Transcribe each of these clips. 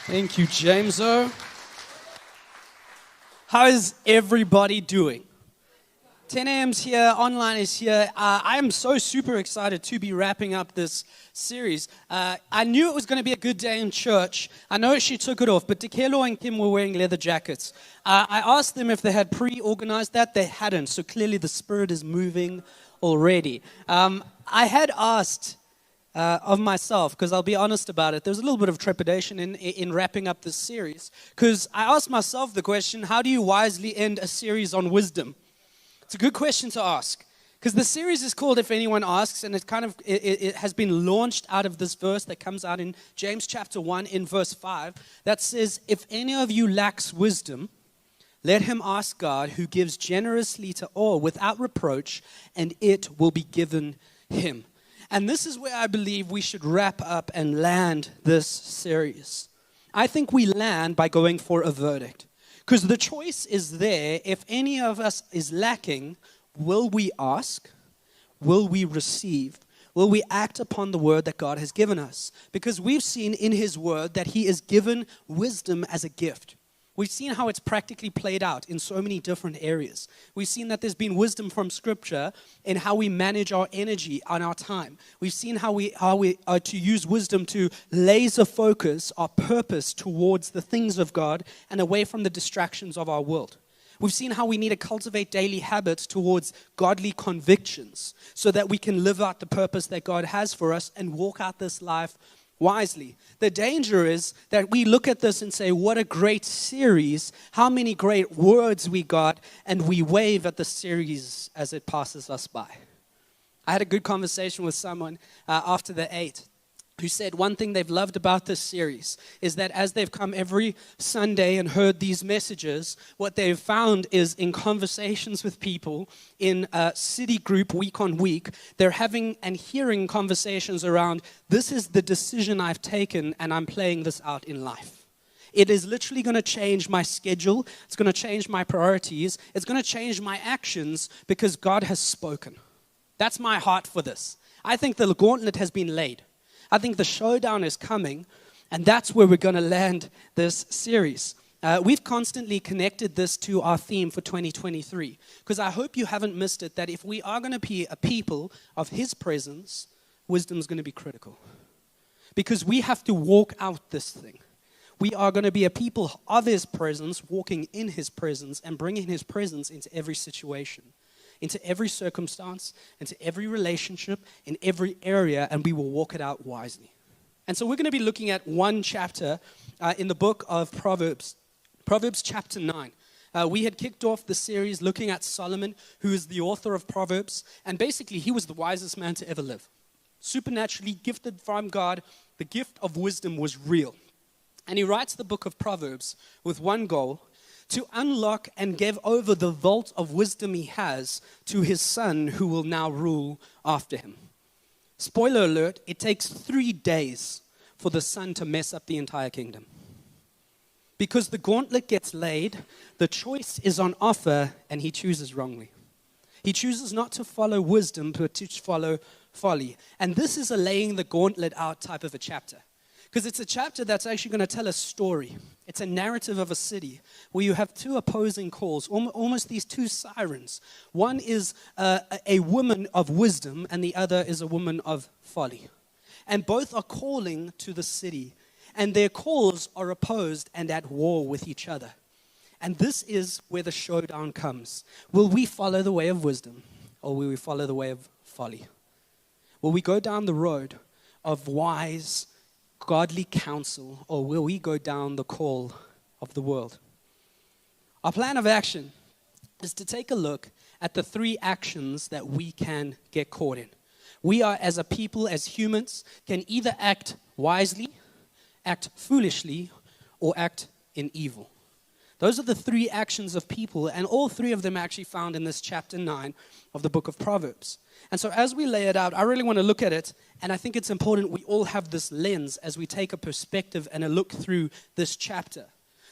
Thank you, Jameso. How is everybody doing? 10 a.m.'s here, online is here. I am so super excited to be wrapping up this series. I knew it was going to be a good day in church. I know she took it off, but Dekelo and Kim were wearing leather jackets. I asked them if they had pre-organized that. They hadn't, so clearly the spirit is moving already. I had asked of myself, because I'll be honest about it, there's a little bit of trepidation in wrapping up this series, because I asked myself the question, how do you wisely end a series on wisdom? It's a good question to ask, because the series is called If Anyone Asks, and it has been launched out of this verse that comes out in James chapter 1 in verse 5 that says, if any of you lacks wisdom, let him ask God, who gives generously to all without reproach, and it will be given him. And this is where I believe we should wrap up and land this series. I think we land by going for a verdict. Because the choice is there. If any of us is lacking, will we ask? Will we receive? Will we act upon the word that God has given us? Because we've seen in his word that he has given wisdom as a gift. We've seen how it's practically played out in so many different areas. We've seen that there's been wisdom from Scripture in how we manage our energy and our time. We've seen how we are to use wisdom to laser focus our purpose towards the things of God and away from the distractions of our world. We've seen how we need to cultivate daily habits towards godly convictions so that we can live out the purpose that God has for us and walk out this life wisely. The danger is that we look at this and say, what a great series, how many great words we got, and we wave at the series as it passes us by. I had a good conversation with someone after the 8 who said one thing they've loved about this series is that as they've come every Sunday and heard these messages, what they've found is in conversations with people in a city group week on week, they're having and hearing conversations around, this is the decision I've taken and I'm playing this out in life. It is literally going to change my schedule. It's going to change my priorities. It's going to change my actions because God has spoken. That's my heart for this. I think the gauntlet has been laid. I think the showdown is coming, and that's where we're going to land this series. We've constantly connected this to our theme for 2023, because I hope you haven't missed it, that if we are going to be a people of his presence, wisdom is going to be critical. Because we have to walk out this thing. We are going to be a people of his presence, walking in his presence, and bringing his presence into every situation, into every circumstance, into every relationship, in every area, and we will walk it out wisely. And so we're going to be looking at one chapter in the book of Proverbs, Proverbs chapter 9. We had kicked off the series looking at Solomon, who is the author of Proverbs, and basically he was the wisest man to ever live. Supernaturally gifted from God, the gift of wisdom was real. And he writes the book of Proverbs with one goal: to unlock and give over the vault of wisdom he has to his son who will now rule after him. Spoiler alert, it takes 3 days for the son to mess up the entire kingdom. Because the gauntlet gets laid, the choice is on offer, and he chooses wrongly. He chooses not to follow wisdom, but to follow folly. And this is a laying the gauntlet out type of a chapter. Because it's a chapter that's actually going to tell a story. It's a narrative of a city where you have two opposing calls, almost these two sirens. One is a woman of wisdom, and the other is a woman of folly. And both are calling to the city, and their calls are opposed and at war with each other. And this is where the showdown comes. Will we follow the way of wisdom, or will we follow the way of folly? Will we go down the road of wise, godly counsel, or will we go down the call of the world? Our plan of action is to take a look at the 3 actions that we can get caught in. We are, as a people, as humans, can either act wisely, act foolishly, or act in evil. Those are the 3 actions of people, and all 3 of them are actually found in this chapter 9 of the book of Proverbs. And so as we lay it out, I really want to look at it, and I think it's important we all have this lens as we take a perspective and a look through this chapter.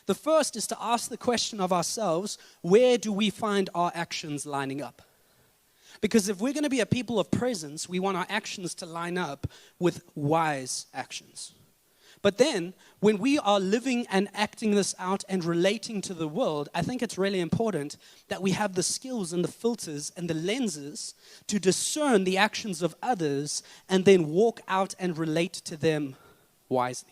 The first is to ask the question of ourselves, where do we find our actions lining up? Because if we're going to be a people of presence, we want our actions to line up with wise actions. But then, when we are living and acting this out and relating to the world, I think it's really important that we have the skills and the filters and the lenses to discern the actions of others and then walk out and relate to them wisely.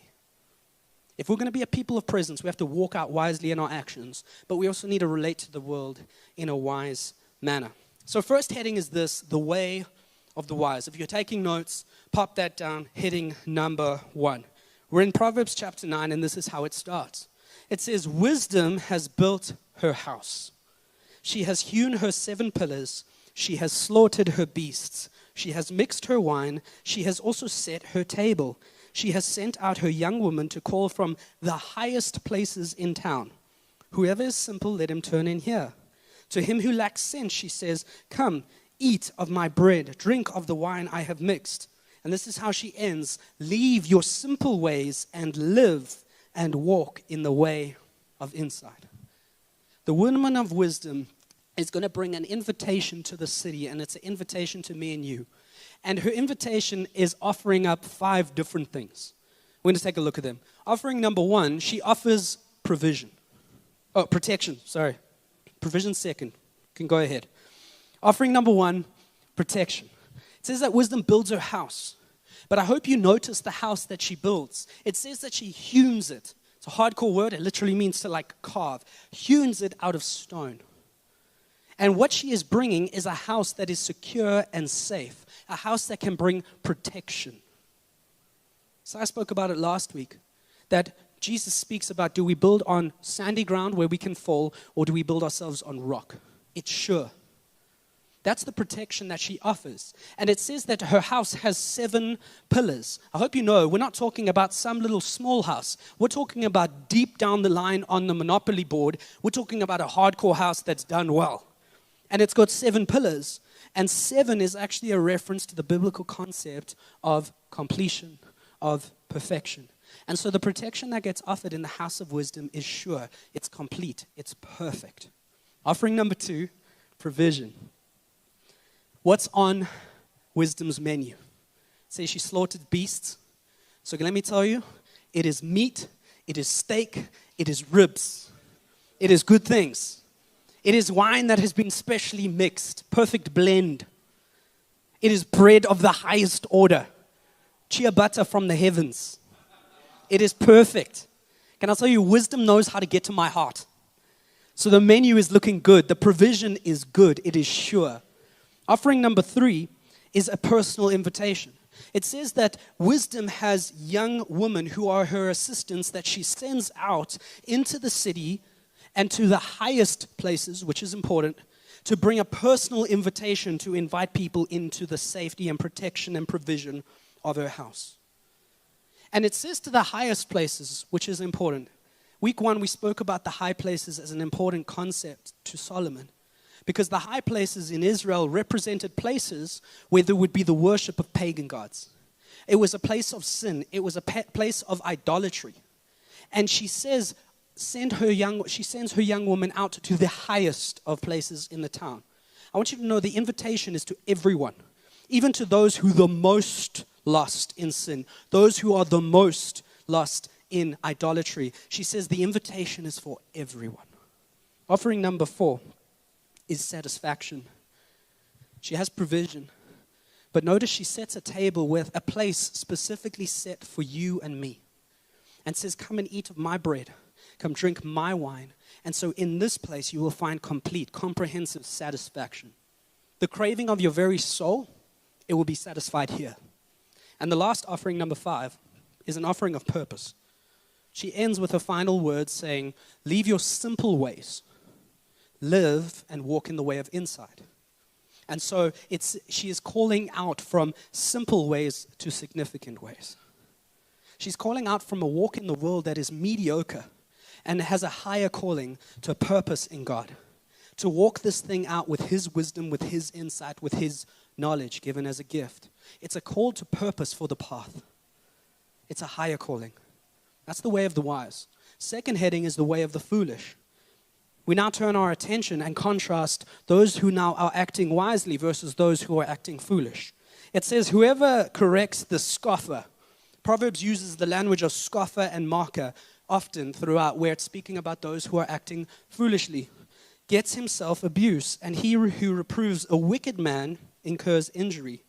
If we're going to be a people of presence, we have to walk out wisely in our actions, but we also need to relate to the world in a wise manner. So first heading is this, the way of the wise. If you're taking notes, pop that down, heading number 1. We're in Proverbs chapter 9, and this is how it starts. It says, wisdom has built her house. She has hewn her 7 pillars. She has slaughtered her beasts. She has mixed her wine. She has also set her table. She has sent out her young woman to call from the highest places in town. Whoever is simple, let him turn in here. To him who lacks sense, she says, come, eat of my bread, drink of the wine I have mixed. And this is how she ends. Leave your simple ways and live and walk in the way of insight. The woman of wisdom is going to bring an invitation to the city, and it's an invitation to me and you. And her invitation is offering up 5 different things. We're going to take a look at them. Offering number 1, she offers protection. Provision second. Can go ahead. Offering number 1, protection. It says that wisdom builds her house. But I hope you notice the house that she builds. It says that she hews it. It's a hardcore word. It literally means to carve. Hews it out of stone. And what she is bringing is a house that is secure and safe. A house that can bring protection. So I spoke about it last week. That Jesus speaks about, do we build on sandy ground where we can fall, or do we build ourselves on rock? It's sure. That's the protection that she offers. And it says that her house has 7 pillars. I hope you know, we're not talking about some little small house. We're talking about deep down the line on the Monopoly board. We're talking about a hardcore house that's done well. And it's got 7 pillars. And 7 is actually a reference to the biblical concept of completion, of perfection. And so the protection that gets offered in the house of wisdom is sure. It's complete. It's perfect. Offering number 2, provision. What's on wisdom's menu? It says she slaughtered beasts. So let me tell you, it is meat, it is steak, it is ribs. It is good things. It is wine that has been specially mixed, perfect blend. It is bread of the highest order, chia butter from the heavens. It is perfect. Can I tell you, wisdom knows how to get to my heart. So the menu is looking good. The provision is good. It is sure. Offering number 3 is a personal invitation. It says that wisdom has young women who are her assistants that she sends out into the city and to the highest places, which is important, to bring a personal invitation to invite people into the safety and protection and provision of her house. And it says to the highest places, which is important. Week 1, we spoke about the high places as an important concept to Solomon. Because the high places in Israel represented places where there would be the worship of pagan gods. It was a place of sin. It was a place of idolatry. And she says, she sends her young woman out to the highest of places in the town. I want you to know the invitation is to everyone, even to those who are the most lost in sin, those who are the most lost in idolatry. She says the invitation is for everyone. Offering number 4 is satisfaction. She has provision. But notice she sets a table with a place specifically set for you and me. And says, come and eat of my bread. Come drink my wine. And so in this place you will find complete, comprehensive satisfaction. The craving of your very soul, it will be satisfied here. And the last offering, number 5, is an offering of purpose. She ends with her final words saying, leave your simple ways. Live and walk in the way of insight. And so she is calling out from simple ways to significant ways. She's calling out from a walk in the world that is mediocre and has a higher calling to a purpose in God. To walk this thing out with His wisdom, with His insight, with His knowledge given as a gift. It's a call to purpose for the path. It's a higher calling. That's the way of the wise. Second heading is the way of the foolish. We now turn our attention and contrast those who now are acting wisely versus those who are acting foolish. It says, whoever corrects the scoffer Proverbs uses the language of scoffer and mocker often throughout, where it's speaking about those who are acting foolishly. Gets himself abuse, and he who reproves a wicked man incurs injury.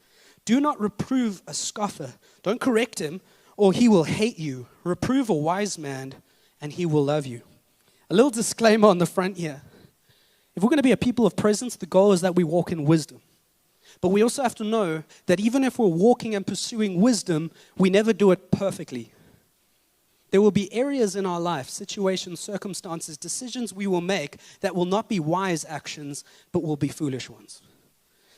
Do not reprove a scoffer. Don't correct him, or he will hate you. Reprove a wise man, and he will love you. A little disclaimer on the front here. If we're going to be a people of presence, the goal is that we walk in wisdom. But we also have to know that even if we're walking and pursuing wisdom, we never do it perfectly. There will be areas in our life, situations, circumstances, decisions we will make that will not be wise actions, but will be foolish ones.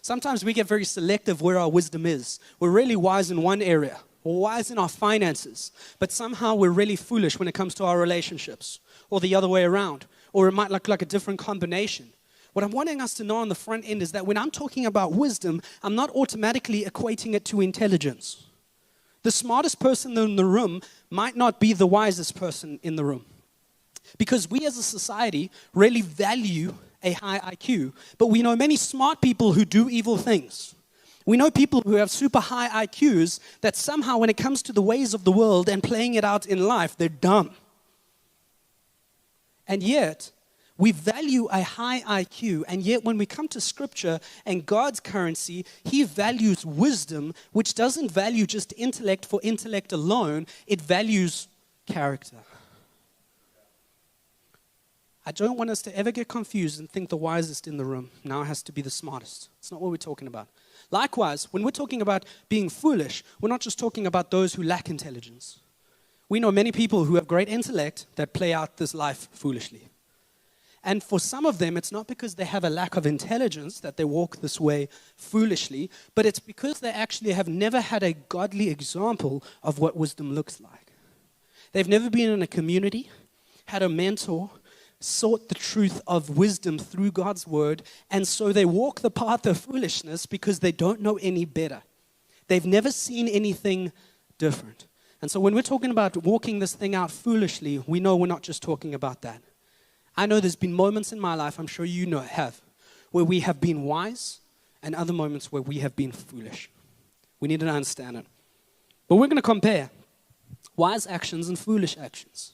Sometimes we get very selective where our wisdom is. We're really wise in one area. We're wise in our finances. But somehow we're really foolish when it comes to our relationships. Or the other way around. Or it might look like a different combination. What I'm wanting us to know on the front end is that when I'm talking about wisdom, I'm not automatically equating it to intelligence. The smartest person in the room might not be the wisest person in the room. Because we as a society really value a high IQ. But we know many smart people who do evil things. We know people who have super high IQs that somehow when it comes to the ways of the world and playing it out in life, they're dumb. And yet, we value a high IQ, and yet when we come to Scripture and God's currency, He values wisdom, which doesn't value just intellect for intellect alone. It values character. I don't want us to ever get confused and think the wisest in the room now has to be the smartest. It's not what we're talking about. Likewise, when we're talking about being foolish, we're not just talking about those who lack intelligence. We know many people who have great intellect that play out this life foolishly. And for some of them, it's not because they have a lack of intelligence that they walk this way foolishly, but it's because they actually have never had a godly example of what wisdom looks like. They've never been in a community, had a mentor, sought the truth of wisdom through God's word, and so they walk the path of foolishness because they don't know any better. They've never seen anything different. And so when we're talking about walking this thing out foolishly, we know we're not just talking about that. I know there's been moments in my life, I'm sure you know have, where we have been wise and other moments where we have been foolish. We need to understand it. But we're going to compare wise actions and foolish actions,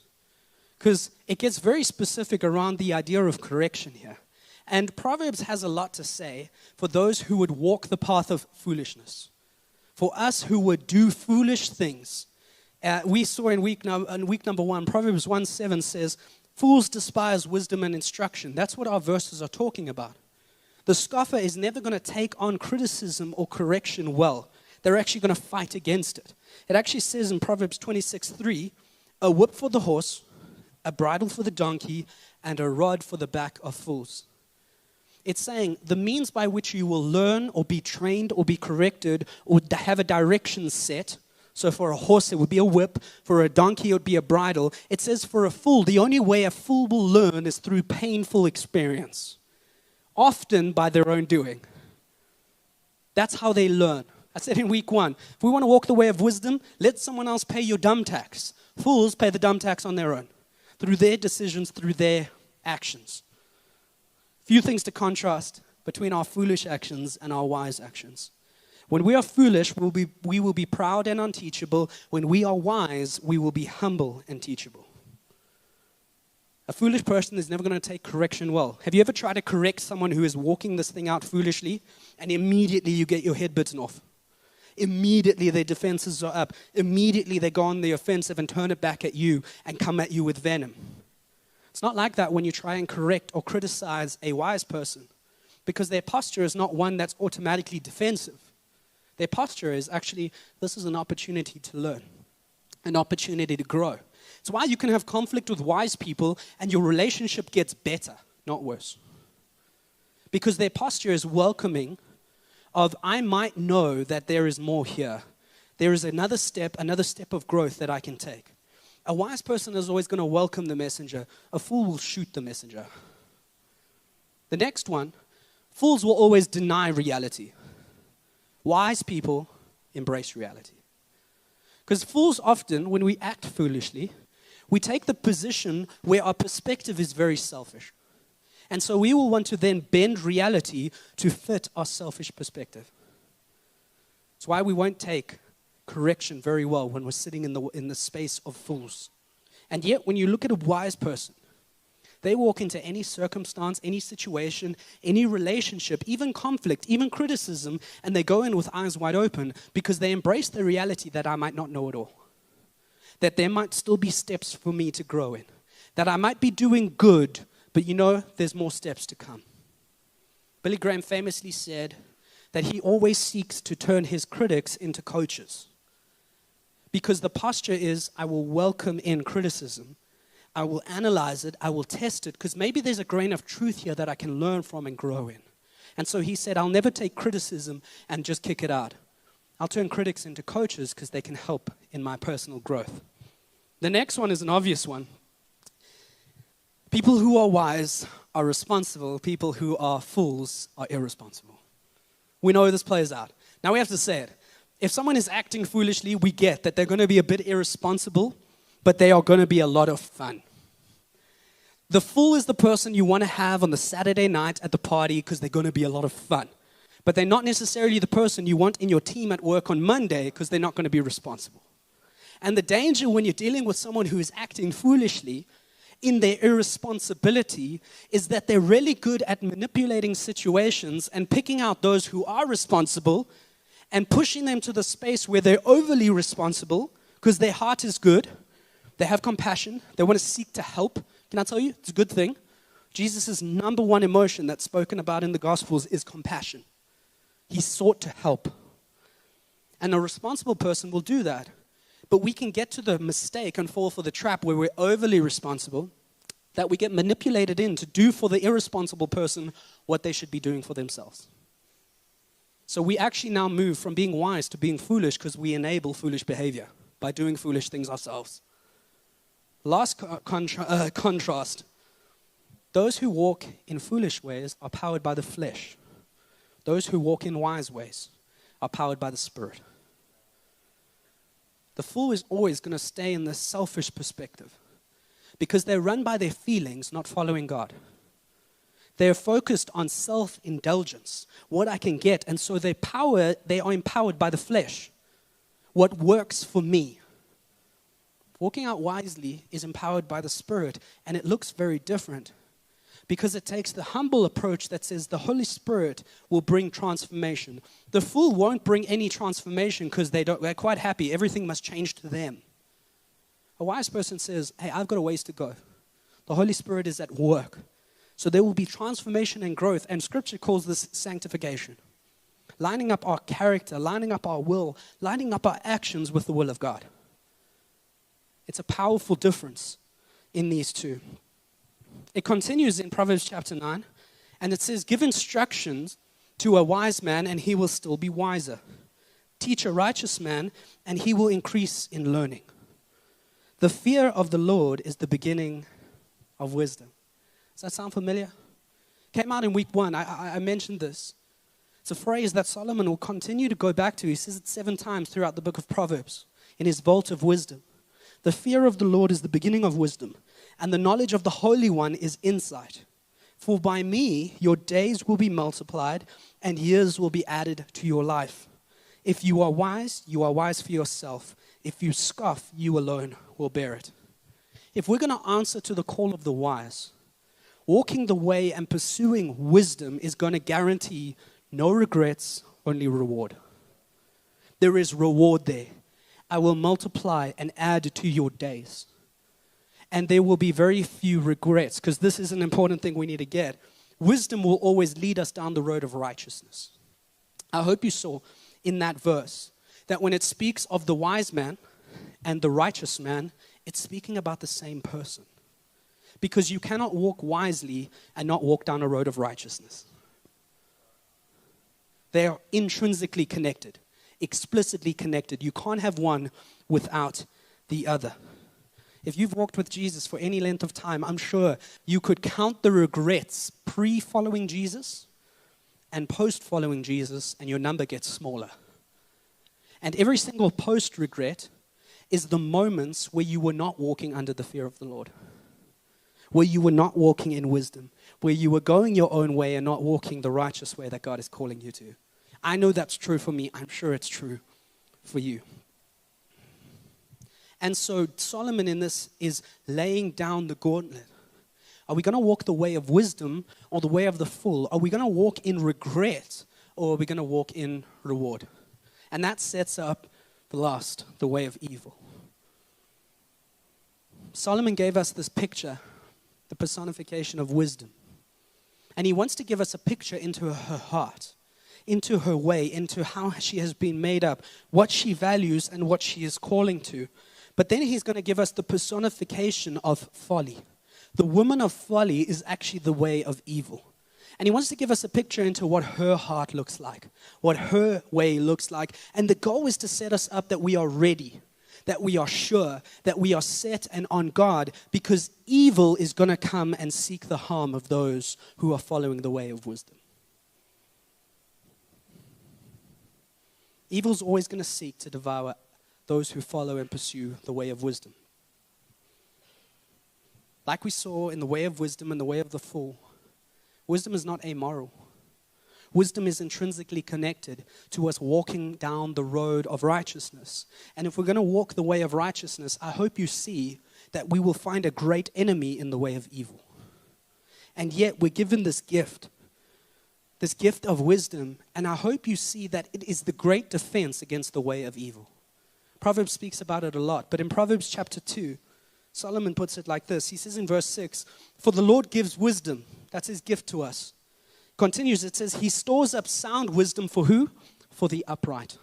because it gets very specific around the idea of correction here. And Proverbs has a lot to say for those who would walk the path of foolishness. For us who would do foolish things. We saw in week number 1, Proverbs 1:7 says, fools despise wisdom and instruction. That's what our verses are talking about. The scoffer is never going to take on criticism or correction well. They're actually going to fight against it. It actually says in Proverbs 26:3, a whip for the horse, a bridle for the donkey, and a rod for the back of fools. It's saying the means by which you will learn or be trained or be corrected or have a direction set. So for a horse, it would be a whip. For a donkey, it would be a bridle. It says for a fool, the only way a fool will learn is through painful experience, often by their own doing. That's how they learn. I said in week 1, if we want to walk the way of wisdom, let someone else pay your dumb tax. Fools pay the dumb tax on their own, through their decisions, through their actions. Few things to contrast between our foolish actions and our wise actions. When we are foolish, we will be proud and unteachable. When we are wise, we will be humble and teachable. A foolish person is never going to take correction well. Have you ever tried to correct someone who is walking this thing out foolishly, and immediately you get your head bitten off? Immediately their defenses are up. Immediately they go on the offensive and turn it back at you and come at you with venom. It's not like that when you try and correct or criticize a wise person, because their posture is not one that's automatically defensive. Their posture is actually, this is an opportunity to learn, an opportunity to grow. It's why you can have conflict with wise people and your relationship gets better, not worse. Because their posture is welcoming of, I might know that there is more here. There is another step of growth that I can take. A wise person is always going to welcome the messenger. A fool will shoot the messenger. The next one, fools will always deny reality. Wise people embrace reality. Because fools often, when we act foolishly, we take the position where our perspective is very selfish. And so we will want to then bend reality to fit our selfish perspective. That's why we won't take correction very well when we're sitting in the space of fools. And yet, when you look at a wise person, they walk into any circumstance, any situation, any relationship, even conflict, even criticism, and they go in with eyes wide open because they embrace the reality that I might not know it all. That there might still be steps for me to grow in. That I might be doing good, but there's more steps to come. Billy Graham famously said that he always seeks to turn his critics into coaches. Because the posture is, I will welcome in criticism. I will analyze it. I will test it. Because maybe there's a grain of truth here that I can learn from and grow in. And so he said, I'll never take criticism and just kick it out. I'll turn critics into coaches because they can help in my personal growth. The next one is an obvious one. People who are wise are responsible. People who are fools are irresponsible. We know this plays out. Now we have to say it. If someone is acting foolishly, we get that they're going to be a bit irresponsible, but they are going to be a lot of fun. The fool is the person you want to have on the Saturday night at the party because they're going to be a lot of fun. But they're not necessarily the person you want in your team at work on Monday because they're not going to be responsible. And the danger when you're dealing with someone who is acting foolishly in their irresponsibility is that they're really good at manipulating situations and picking out those who are responsible and pushing them to the space where they're overly responsible because their heart is good. They have compassion. They want to seek to help. Can I tell you? It's a good thing. Jesus' number one emotion that's spoken about in the Gospels is compassion. He sought to help. And a responsible person will do that. But we can get to the mistake and fall for the trap where we're overly responsible, that we get manipulated in to do for the irresponsible person what they should be doing for themselves. So we actually now move from being wise to being foolish because we enable foolish behavior by doing foolish things ourselves. Last contrast, those who walk in foolish ways are powered by the flesh. Those who walk in wise ways are powered by the Spirit. The fool is always going to stay in the selfish perspective because they're run by their feelings, not following God. They're focused on self-indulgence, what I can get, and so they are empowered by the flesh, what works for me. Walking out wisely is empowered by the Spirit, and it looks very different because it takes the humble approach that says the Holy Spirit will bring transformation. The fool won't bring any transformation because they're quite happy. Everything must change to them. A wise person says, hey, I've got a ways to go. The Holy Spirit is at work. So there will be transformation and growth, and Scripture calls this sanctification. Lining up our character, lining up our will, lining up our actions with the will of God. It's a powerful difference in these two. It continues in Proverbs chapter 9, and it says, give instructions to a wise man, and he will still be wiser. Teach a righteous man, and he will increase in learning. The fear of the Lord is the beginning of wisdom. Does that sound familiar? Came out in week 1. I mentioned this. It's a phrase that Solomon will continue to go back to. He says it 7 times throughout the book of Proverbs in his vault of wisdom. The fear of the Lord is the beginning of wisdom, and the knowledge of the Holy One is insight. For by me your days will be multiplied, and years will be added to your life. If you are wise for yourself. If you scoff, you alone will bear it. If we're going to answer to the call of the wise, walking the way and pursuing wisdom is going to guarantee no regrets, only reward. There is reward there. I will multiply and add to your days. And there will be very few regrets, because this is an important thing we need to get. Wisdom will always lead us down the road of righteousness. I hope you saw in that verse that when it speaks of the wise man and the righteous man, it's speaking about the same person. Because you cannot walk wisely and not walk down a road of righteousness. They are intrinsically connected, explicitly connected. You can't have one without the other. If you've walked with Jesus for any length of time, I'm sure you could count the regrets pre-following Jesus and post-following Jesus, and your number gets smaller. And every single post-regret is the moments where you were not walking under the fear of the Lord, where you were not walking in wisdom, where you were going your own way and not walking the righteous way that God is calling you to. I know that's true for me. I'm sure it's true for you. And so Solomon in this is laying down the gauntlet. Are we going to walk the way of wisdom or the way of the fool? Are we going to walk in regret or are we going to walk in reward? And that sets up the last, the way of evil. Solomon gave us this picture, the personification of wisdom. And he wants to give us a picture into her heart, into her way, into how she has been made up, what she values and what she is calling to. But then he's going to give us the personification of folly. The woman of folly is actually the way of evil. And he wants to give us a picture into what her heart looks like, what her way looks like. And the goal is to set us up that we are ready, that we are sure, that we are set and on guard, because evil is going to come and seek the harm of those who are following the way of wisdom. Evil's always going to seek to devour those who follow and pursue the way of wisdom. Like we saw in the way of wisdom and the way of the fool, wisdom is not amoral. Wisdom is intrinsically connected to us walking down the road of righteousness. And if we're going to walk the way of righteousness, I hope you see that we will find a great enemy in the way of evil. And yet we're given this gift of wisdom, and I hope you see that it is the great defense against the way of evil. Proverbs speaks about it a lot, but in Proverbs chapter 2, Solomon puts it like this. He says in verse 6, "For the Lord gives wisdom." That's his gift to us. Continues, it says, "He stores up sound wisdom for who? For the upright.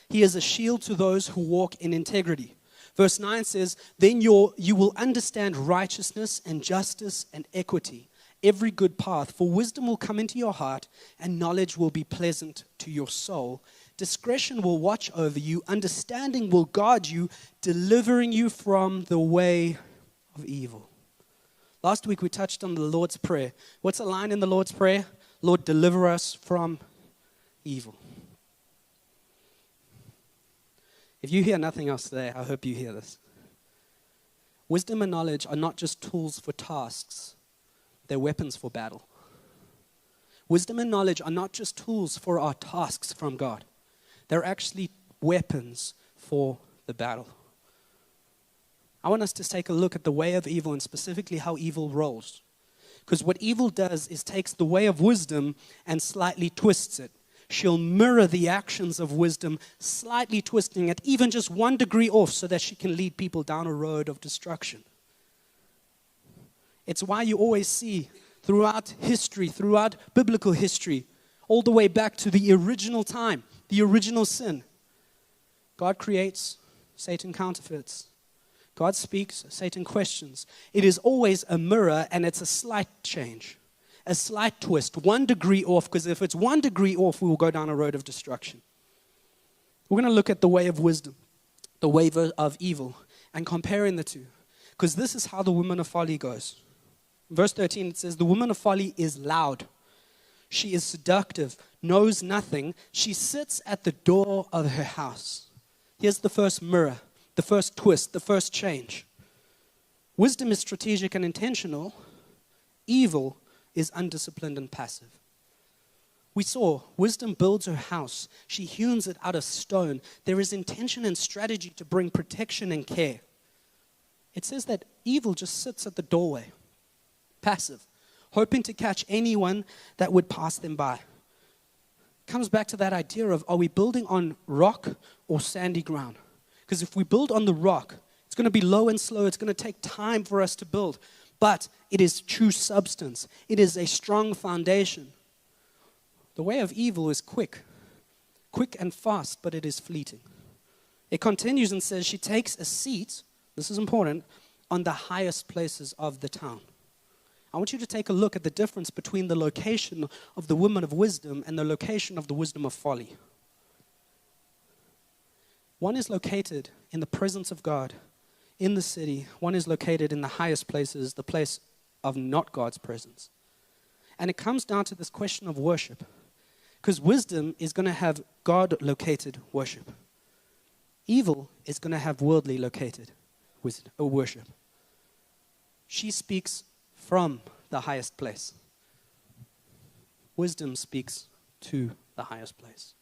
He is a shield to those who walk in integrity." Verse 9 says, "Then you will understand righteousness and justice and equity, every good path. For wisdom will come into your heart, and knowledge will be pleasant to your soul. Discretion will watch over you. Understanding will guard you, delivering you from the way of evil." Last week we touched on the Lord's Prayer. What's a line in the Lord's Prayer? Lord, deliver us from evil. If you hear nothing else today, I hope you hear this. Wisdom and knowledge are not just tools for tasks, they're weapons for battle. Wisdom and knowledge are not just tools for our tasks from God. They're actually weapons for the battle. I want us to take a look at the way of evil and specifically how evil rolls. Because what evil does is takes the way of wisdom and slightly twists it. She'll mirror the actions of wisdom, slightly twisting it even just 1 degree off so that she can lead people down a road of destruction. It's why you always see throughout history, throughout biblical history, all the way back to the original time, the original sin. God creates, Satan counterfeits. God speaks, Satan questions. It is always a mirror, and it's a slight change, a slight twist, 1 degree off, because if it's 1 degree off, we will go down a road of destruction. We're going to look at the way of wisdom, the way of evil, and comparing the two, because this is how the woman of folly goes. Verse 13, it says, "The woman of folly is loud. She is seductive, knows nothing. She sits at the door of her house." Here's the first mirror, the first twist, the first change. Wisdom is strategic and intentional. Evil is undisciplined and passive. We saw wisdom builds her house. She hews it out of stone. There is intention and strategy to bring protection and care. It says that evil just sits at the doorway, passive, hoping to catch anyone that would pass them by. Comes back to that idea of, are we building on rock or sandy ground? Because if we build on the rock, it's going to be low and slow. It's going to take time for us to build. But it is true substance. It is a strong foundation. The way of evil is quick and fast, but it is fleeting. It continues and says she takes a seat, this is important, on the highest places of the town. I want you to take a look at the difference between the location of the woman of wisdom and the location of the wisdom of folly. One is located in the presence of God, in the city. One is located in the highest places, the place of not God's presence. And it comes down to this question of worship. Because wisdom is going to have God-located worship. Evil is going to have worldly located worship. She speaks from the highest place. Wisdom speaks to the highest place.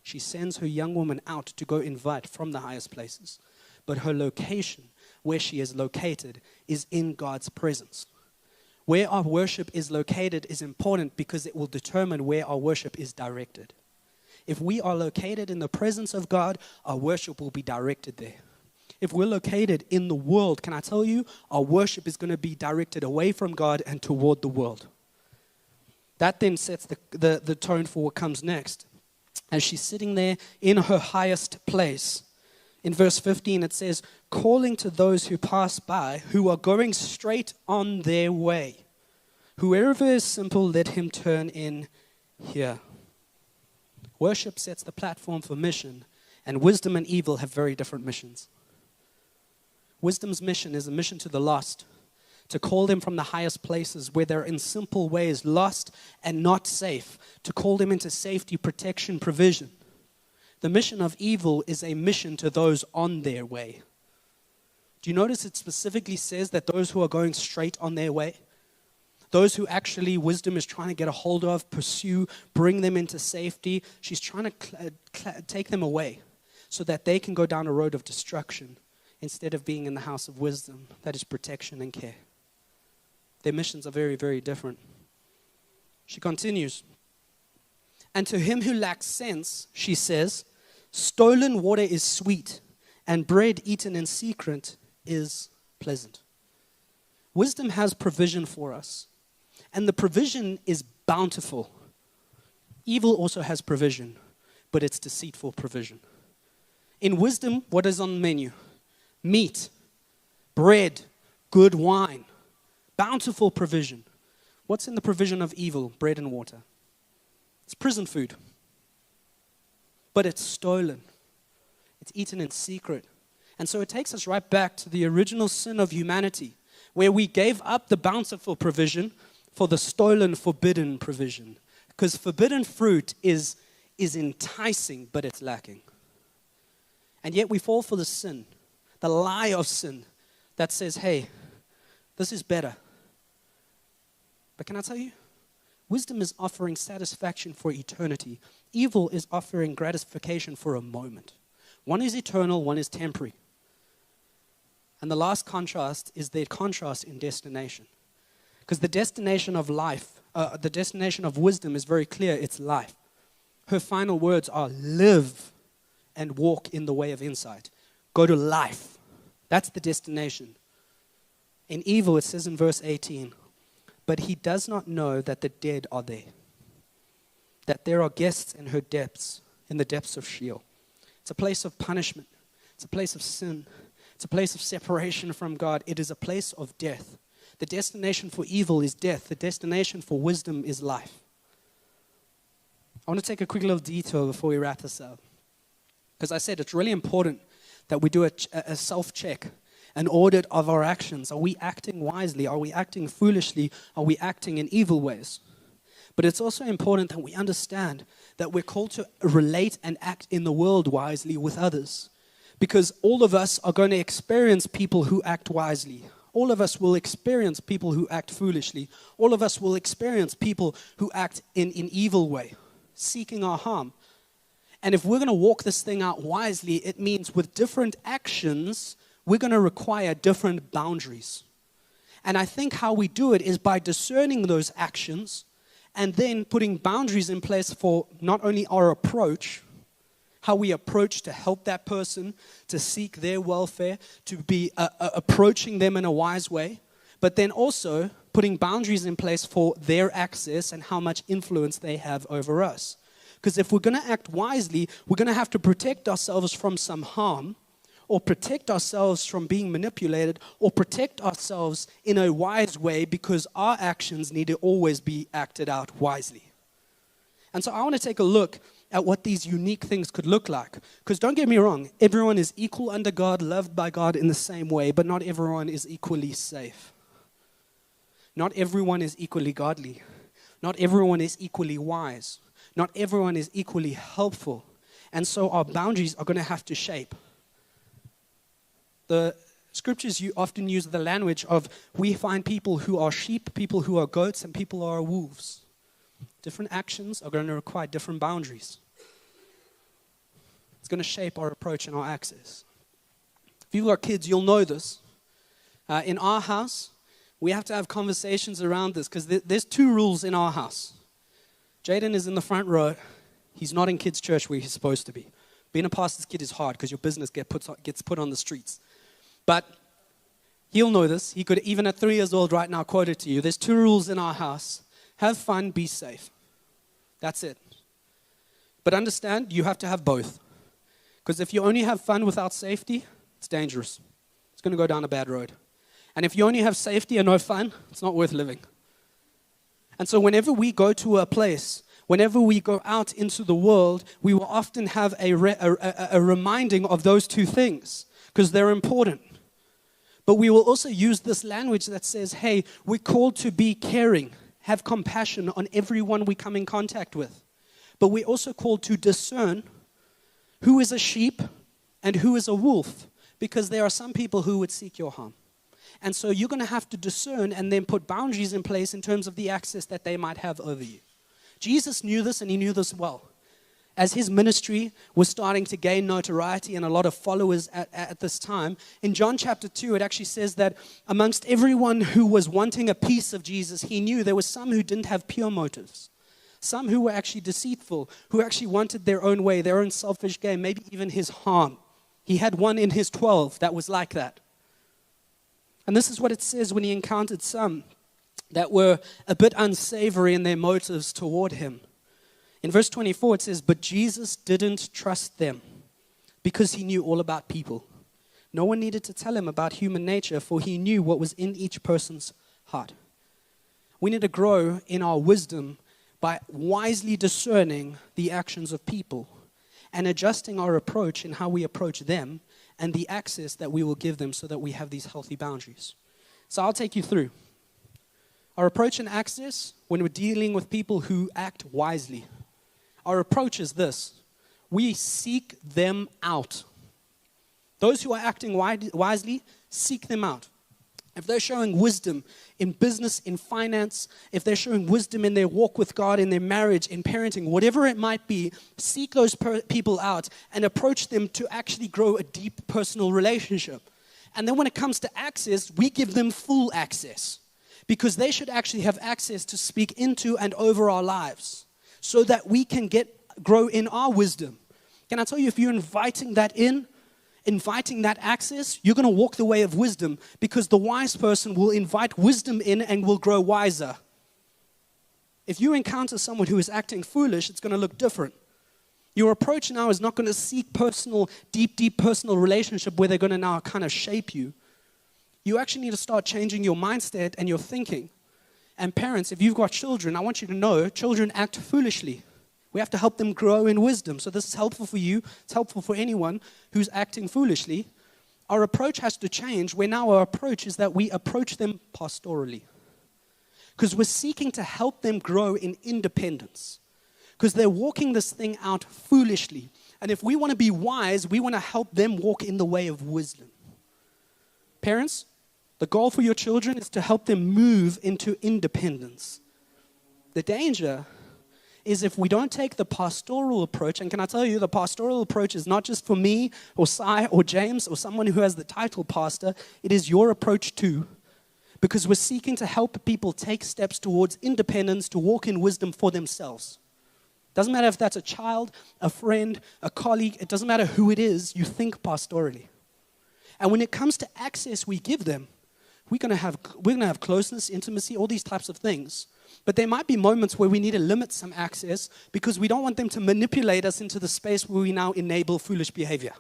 She sends her young woman out to go invite from the highest places. but her location, where she is located, is in God's presence. Where our worship is located is important because it will determine where our worship is directed. If we are located in the presence of God, our worship will be directed there. If we're located in the world, can I tell you, our worship is going to be directed away from God and toward the world. That then sets the tone for what comes next. As she's sitting there in her highest place, in verse 15 it says, calling to those who pass by, who are going straight on their way. Whoever is simple, let him turn in here. Worship sets the platform for mission, and wisdom and evil have very different missions. Wisdom's mission is a mission to the lost, to call them from the highest places where they're in simple ways lost and not safe, to call them into safety, protection, provision. The mission of evil is a mission to those on their way. Do you notice it specifically says that those who are going straight on their way, those who actually wisdom is trying to get a hold of, pursue, bring them into safety, she's trying to take them away so that they can go down a road of destruction instead of being in the house of wisdom, that is protection and care. Their missions are very, very different. She continues, and to him who lacks sense, she says, stolen water is sweet, and bread eaten in secret is pleasant. Wisdom has provision for us, and the provision is bountiful. Evil also has provision, but it's deceitful provision. In wisdom, what is on the menu? Meat, bread, good wine, bountiful provision. What's in the provision of evil? Bread and water. It's prison food. But it's stolen. It's eaten in secret. And so it takes us right back to the original sin of humanity, where we gave up the bountiful provision for the stolen, forbidden provision. Because forbidden fruit is enticing, but it's lacking. And yet we fall for the sin, the lie of sin that says, hey, this is better. But can I tell you? Wisdom is offering satisfaction for eternity. Evil is offering gratification for a moment. One is eternal, one is temporary. And the last contrast is their contrast in destination. Because the destination of life, the destination of wisdom is very clear, it's life. Her final words are live and walk in the way of insight. Go to life. That's the destination. In evil, it says in verse 18, but he does not know that the dead are there, that there are guests in her depths, in the depths of Sheol. It's a place of punishment. It's a place of sin. It's a place of separation from God. It is a place of death. The destination for evil is death. The destination for wisdom is life. I want to take a quick little detour before we wrap this up. Because I said it's really important that we do a self-check, an audit of our actions. Are we acting wisely? Are we acting foolishly? Are we acting in evil ways? But it's also important that we understand that we're called to relate and act in the world wisely with others. Because all of us are going to experience people who act wisely. All of us will experience people who act foolishly. All of us will experience people who act in evil way, seeking our harm. And if we're going to walk this thing out wisely, it means with different actions, we're going to require different boundaries. And I think how we do it is by discerning those actions and then putting boundaries in place for not only our approach, how we approach to help that person, to seek their welfare, to be approaching them in a wise way, but then also putting boundaries in place for their access and how much influence they have over us. Because if we're going to act wisely, we're going to have to protect ourselves from some harm, or protect ourselves from being manipulated, or protect ourselves in a wise way, because our actions need to always be acted out wisely. And so I want to take a look at what these unique things could look like. Because don't get me wrong, everyone is equal under God, loved by God in the same way, but not everyone is equally safe. Not everyone is equally godly. Not everyone is equally wise. Not everyone is equally helpful. And so our boundaries are going to have to shape. The scriptures you often use the language of we find people who are sheep, people who are goats, and people who are wolves. Different actions are going to require different boundaries. It's going to shape our approach and our access. If you've got kids, you'll know this. In our house, we have to have conversations around this because there's two rules in our house. Jaden is in the front row. He's not in kids' church where he's supposed to be. Being a pastor's kid is hard because your business gets put on the streets. But he'll know this. He could, even at 3 years old right now, quote it to you. There's two rules in our house. Have fun, be safe. That's it. But understand, you have to have both. Because if you only have fun without safety, it's dangerous. It's going to go down a bad road. And if you only have safety and no fun, it's not worth living. And so whenever we go to a place, whenever we go out into the world, we will often have a reminding of those two things because they're important. But we will also use this language that says, hey, we're called to be caring, have compassion on everyone we come in contact with. But we're also called to discern who is a sheep and who is a wolf, because there are some people who would seek your harm. And so you're going to have to discern and then put boundaries in place in terms of the access that they might have over you. Jesus knew this, and he knew this well. As his ministry was starting to gain notoriety and a lot of followers at this time, in John chapter 2, it actually says that amongst everyone who was wanting a piece of Jesus, he knew there were some who didn't have pure motives. Some who were actually deceitful, who actually wanted their own way, their own selfish gain, maybe even his harm. He had one in his 12 that was like that. And this is what it says when he encountered some that were a bit unsavory in their motives toward him. In verse 24, it says, but Jesus didn't trust them because he knew all about people. No one needed to tell him about human nature, for he knew what was in each person's heart. We need to grow in our wisdom by wisely discerning the actions of people and adjusting our approach in how we approach them and the access that we will give them so that we have these healthy boundaries. So I'll take you through. Our approach and access when we're dealing with people who act wisely. Our approach is this. We seek them out. Those who are acting wisely, seek them out. If they're showing wisdom in business, in finance, if they're showing wisdom in their walk with God, in their marriage, in parenting, whatever it might be, seek those people out and approach them to actually grow a deep personal relationship. And then when it comes to access, we give them full access because they should actually have access to speak into and over our lives so that we can grow in our wisdom. Can I tell you, if you're inviting that access, you're going to walk the way of wisdom because the wise person will invite wisdom in and will grow wiser. If you encounter someone who is acting foolish, it's going to look different. Your approach now is not going to seek deep personal relationship where they're going to now kind of shape you. You actually need to start changing your mindset and your thinking. And parents, if you've got children, I want you to know children act foolishly. We have to help them grow in wisdom. So this is helpful for you. It's helpful for anyone who's acting foolishly. Our approach has to change, where now our approach is that we approach them pastorally. Because we're seeking to help them grow in independence. Because they're walking this thing out foolishly. And if we want to be wise, we want to help them walk in the way of wisdom. Parents, the goal for your children is to help them move into independence. The danger is if we don't take the pastoral approach, and can I tell you, the pastoral approach is not just for me or Sai or James or someone who has the title pastor, it is your approach too, because we're seeking to help people take steps towards independence, to walk in wisdom for themselves. Doesn't matter if that's a child, a friend, a colleague, it doesn't matter who it is, you think pastorally. And when it comes to access we give them, we're going to have closeness, intimacy, all these types of things. But there might be moments where we need to limit some access because we don't want them to manipulate us into the space where we now enable foolish behavior.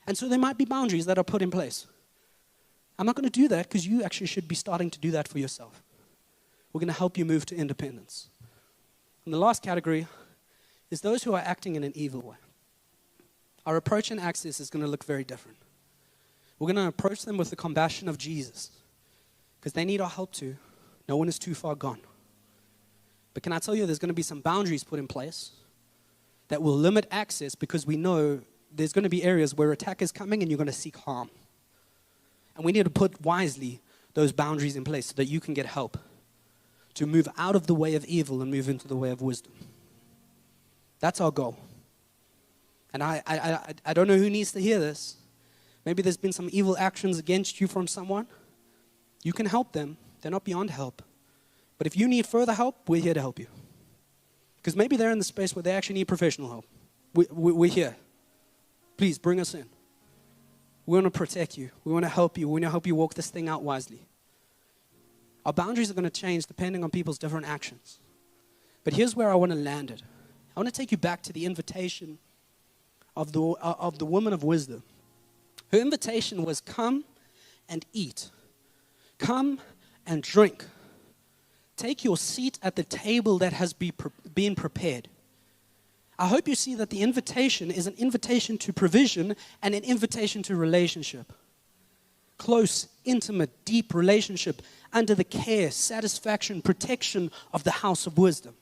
And so there might be boundaries that are put in place. I'm not going to do that because you actually should be starting to do that for yourself. We're going to help you move to independence. And the last category is those who are acting in an evil way. Our approach and access is going to look very different. We're going to approach them with the compassion of Jesus because they need our help too. No one is too far gone. But can I tell you, there's going to be some boundaries put in place that will limit access because we know there's going to be areas where attack is coming and you're going to seek harm. And we need to put wisely those boundaries in place so that you can get help to move out of the way of evil and move into the way of wisdom. That's our goal. And I don't know who needs to hear this, Maybe there's been some evil actions against you from someone. You can help them. They're not beyond help. But if you need further help, we're here to help you. Because maybe they're in the space where they actually need professional help. We're here. Please, bring us in. We want to protect you. We want to help you. We want to help you walk this thing out wisely. Our boundaries are going to change depending on people's different actions. But here's where I want to land it. I want to take you back to the invitation of the woman of wisdom. Her invitation was, come and eat. Come and drink. Take your seat at the table that has been prepared. I hope you see that the invitation is an invitation to provision and an invitation to relationship. Close, intimate, deep relationship under the care, satisfaction, protection of the house of wisdom.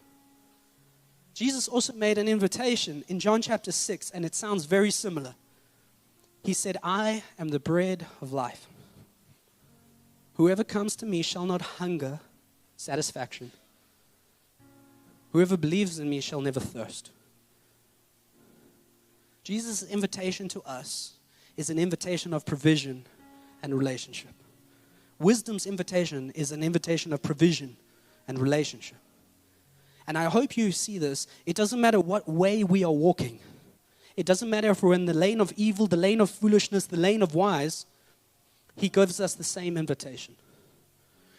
Jesus also made an invitation in John chapter 6, and it sounds very similar. He said, I am the bread of life. Whoever comes to me shall not hunger, satisfaction. Whoever believes in me shall never thirst. Jesus' invitation to us is an invitation of provision and relationship. Wisdom's invitation is an invitation of provision and relationship. And I hope you see this. It doesn't matter what way we are walking. It doesn't matter if we're in the lane of evil, the lane of foolishness, the lane of wise. He gives us the same invitation.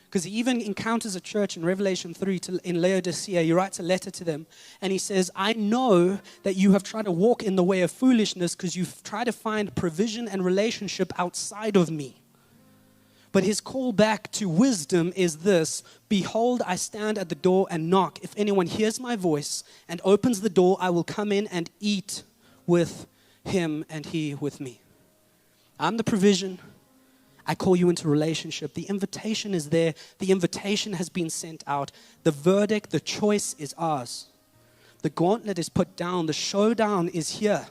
Because he even encounters a church in Revelation 3 in Laodicea. He writes a letter to them and he says, I know that you have tried to walk in the way of foolishness because you've tried to find provision and relationship outside of me. But his call back to wisdom is this: behold, I stand at the door and knock. If anyone hears my voice and opens the door, I will come in and eat with him and he with me. I'm the provision. I call you into relationship. The invitation is there. The invitation has been sent out. The verdict, the choice is ours. The gauntlet is put down. The showdown is here.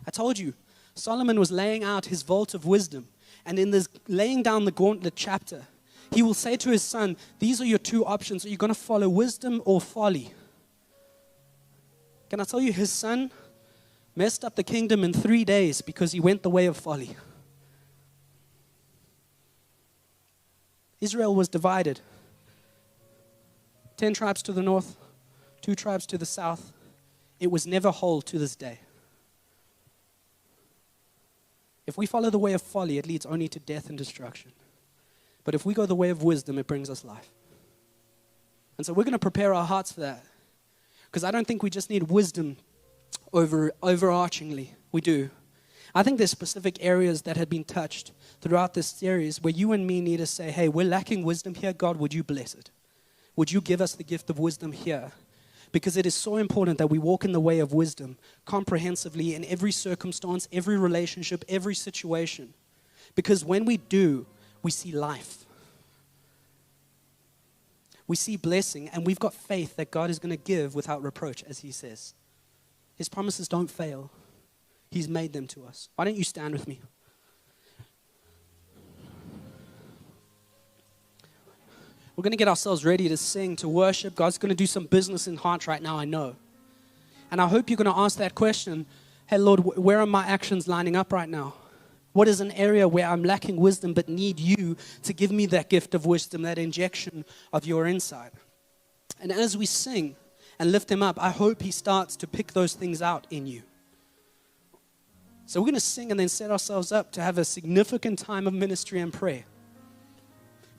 I told you, Solomon was laying out his vault of wisdom. And in this laying down the gauntlet chapter, he will say to his son, these are your two options. Are you going to follow wisdom or folly? Can I tell you, his son messed up the kingdom in 3 days because he went the way of folly. Israel was divided. 10 tribes to the north, 2 tribes to the south. It was never whole to this day. If we follow the way of folly, it leads only to death and destruction. But if we go the way of wisdom, it brings us life. And so we're going to prepare our hearts for that. Because I don't think we just need wisdom overarchingly. We do. I think there's specific areas that have been touched throughout this series where you and me need to say, hey, we're lacking wisdom here. God, would you bless it? Would you give us the gift of wisdom here? Because it is so important that we walk in the way of wisdom comprehensively in every circumstance, every relationship, every situation. Because when we do, we see life. We see blessing, and we've got faith that God is going to give without reproach, as he says. His promises don't fail. He's made them to us. Why don't you stand with me? We're going to get ourselves ready to sing, to worship. God's going to do some business in hearts right now, I know. And I hope you're going to ask that question, hey, Lord, where are my actions lining up right now? What is an area where I'm lacking wisdom but need you to give me that gift of wisdom, that injection of your insight? And as we sing and lift him up, I hope he starts to pick those things out in you. So we're going to sing and then set ourselves up to have a significant time of ministry and prayer.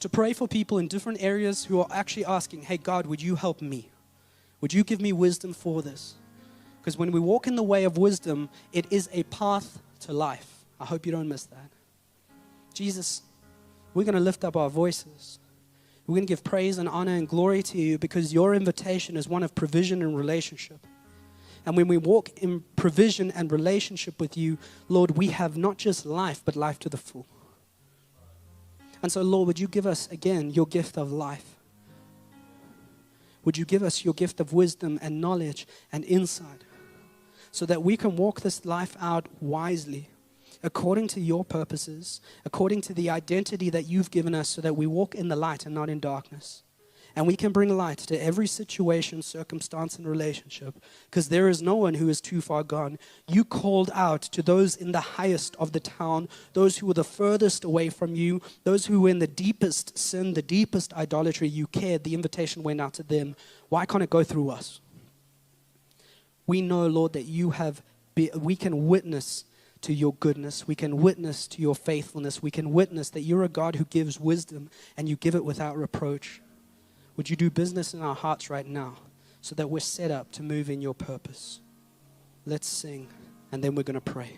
To pray for people in different areas who are actually asking, hey, God, would you help me? Would you give me wisdom for this? Because when we walk in the way of wisdom, it is a path to life. I hope you don't miss that. Jesus, we're going to lift up our voices. We're going to give praise and honor and glory to you because your invitation is one of provision and relationship. And when we walk in provision and relationship with you, Lord, we have not just life, but life to the full. And so, Lord, would you give us, again, your gift of life? Would you give us your gift of wisdom and knowledge and insight so that we can walk this life out wisely, according to your purposes, according to the identity that you've given us so that we walk in the light and not in darkness. And we can bring light to every situation, circumstance, and relationship, because there is no one who is too far gone. You called out to those in the highest of the town, those who were the furthest away from you, those who were in the deepest sin, the deepest idolatry. You cared. The invitation went out to them. Why can't it go through us? We know, Lord, that we can witness to your goodness. We can witness to your faithfulness. We can witness that you're a God who gives wisdom and you give it without reproach. Would you do business in our hearts right now so that we're set up to move in your purpose? Let's sing, and then we're going to pray.